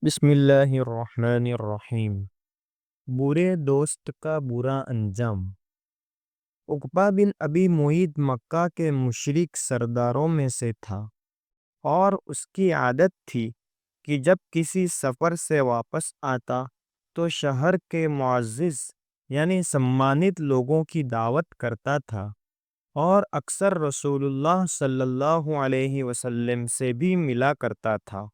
بسم اللہ الرحمن الرحیم۔ برے دوست کا برا انجام۔ عقبہ بن ابی معیط مکہ کے مشرک سرداروں میں سے تھا، اور اس کی عادت تھی کہ جب کسی سفر سے واپس آتا تو شہر کے معزز یعنی سمانت لوگوں کی دعوت کرتا تھا، اور اکثر رسول اللہ صلی اللہ علیہ وسلم سے بھی ملا کرتا تھا۔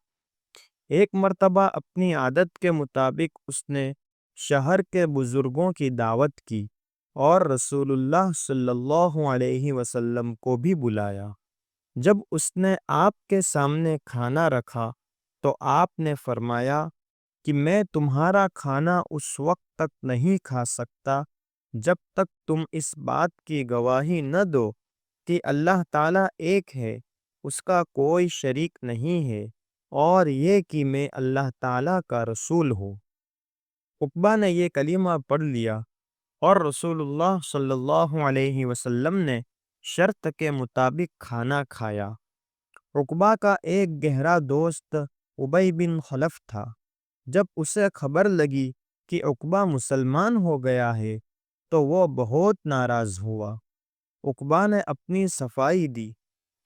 ایک مرتبہ اپنی عادت کے مطابق اس نے شہر کے بزرگوں کی دعوت کی اور رسول اللہ صلی اللہ علیہ وسلم کو بھی بلایا۔ جب اس نے آپ کے سامنے کھانا رکھا تو آپ نے فرمایا کہ میں تمہارا کھانا اس وقت تک نہیں کھا سکتا جب تک تم اس بات کی گواہی نہ دو کہ اللہ تعالیٰ ایک ہے، اس کا کوئی شریک نہیں ہے، اور یہ کہ میں اللہ تعالیٰ کا رسول ہوں۔ عقبہ نے یہ کلمہ پڑھ لیا اور رسول اللہ صلی اللہ علیہ وسلم نے شرط کے مطابق کھانا کھایا۔ عقبہ کا ایک گہرا دوست ابی بن خلف تھا۔ جب اسے خبر لگی کہ عقبہ مسلمان ہو گیا ہے تو وہ بہت ناراض ہوا۔ عقبہ نے اپنی صفائی دی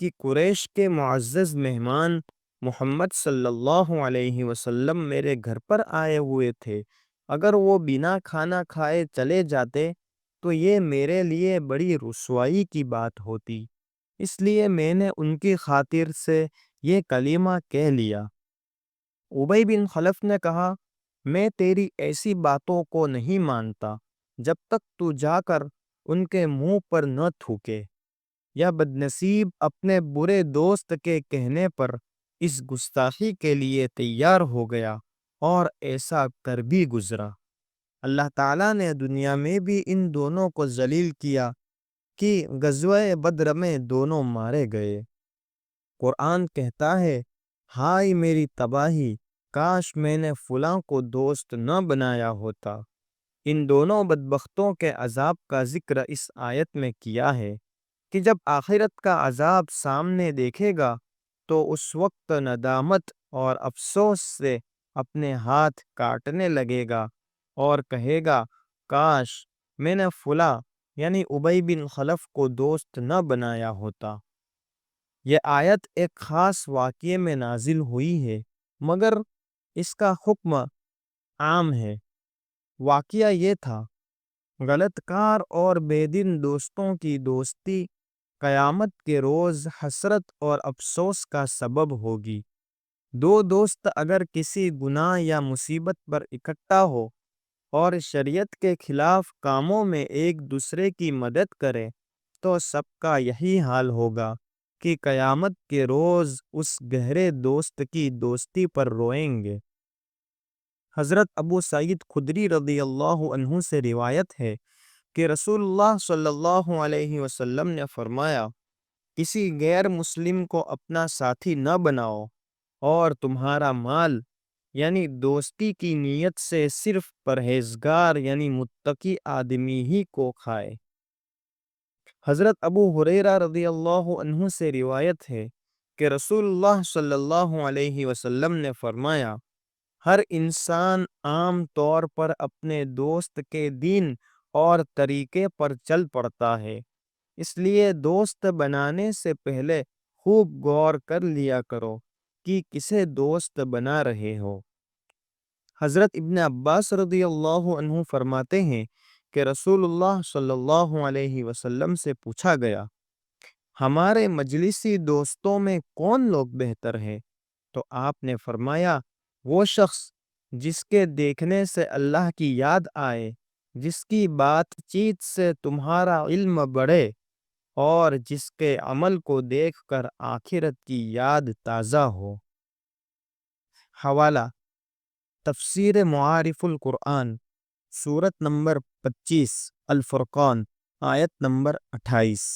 کہ قریش کے معزز مہمان محمد صلی اللہ علیہ وسلم میرے گھر پر آئے ہوئے تھے، اگر وہ بنا کھانا کھائے چلے جاتے تو یہ میرے لیے بڑی رسوائی کی بات ہوتی، اس لیے میں نے ان کی خاطر سے یہ کلمہ کہہ لیا۔ ابی بن خلف نے کہا، میں تیری ایسی باتوں کو نہیں مانتا جب تک تو جا کر ان کے منہ پر نہ تھوکے۔ یا بدنصیب اپنے برے دوست کے کہنے پر اس گستاخی کے لیے تیار ہو گیا اور ایسا کر بھی گزرا۔ اللہ تعالیٰ نے دنیا میں بھی ان دونوں کو ذلیل کیا کہ غزوہ بدر میں دونوں مارے گئے۔ قرآن کہتا ہے، ہائے میری تباہی، کاش میں نے فلاں کو دوست نہ بنایا ہوتا۔ ان دونوں بدبختوں کے عذاب کا ذکر اس آیت میں کیا ہے کہ جب آخرت کا عذاب سامنے دیکھے گا تو اس وقت ندامت اور افسوس سے اپنے ہاتھ کاٹنے لگے گا اور کہے گا، کاش میں نے فلاں یعنی ابی بن خلف کو دوست نہ بنایا ہوتا۔ یہ آیت ایک خاص واقعے میں نازل ہوئی ہے، مگر اس کا حکم عام ہے۔ واقعہ یہ تھا، غلط کار اور بے دین دوستوں کی دوستی قیامت کے روز حسرت اور افسوس کا سبب ہوگی۔ دو دوست اگر کسی گناہ یا مصیبت پر اکٹھا ہو اور شریعت کے خلاف کاموں میں ایک دوسرے کی مدد کرے تو سب کا یہی حال ہوگا کہ قیامت کے روز اس گہرے دوست کی دوستی پر روئیں گے۔ حضرت ابو سعید خدری رضی اللہ عنہ سے روایت ہے کہ رسول اللہ صلی اللہ علیہ وسلم نے فرمایا، کسی غیر مسلم کو اپنا ساتھی نہ بناؤ، اور تمہارا مال یعنی دوستی کی نیت سے صرف پرہیزگار یعنی متقی آدمی ہی کو کھائے۔ حضرت ابو ہریرہ رضی اللہ عنہ سے روایت ہے کہ رسول اللہ صلی اللہ علیہ وسلم نے فرمایا، ہر انسان عام طور پر اپنے دوست کے دین اور طریقے پر چل پڑتا ہے، اس لیے دوست بنانے سے پہلے خوب غور کر لیا کرو کہ کسے دوست بنا رہے ہو۔ حضرت ابن عباس رضی اللہ عنہ فرماتے ہیں کہ رسول اللہ صلی اللہ علیہ وسلم سے پوچھا گیا، ہمارے مجلسی دوستوں میں کون لوگ بہتر ہیں؟ تو آپ نے فرمایا، وہ شخص جس کے دیکھنے سے اللہ کی یاد آئے، جس کی بات چیت سے تمہارا علم بڑھے، اور جس کے عمل کو دیکھ کر آخرت کی یاد تازہ ہو۔ حوالہ: تفسیر معارف القرآن، سورت نمبر 25 الفرقان، آیت نمبر 28۔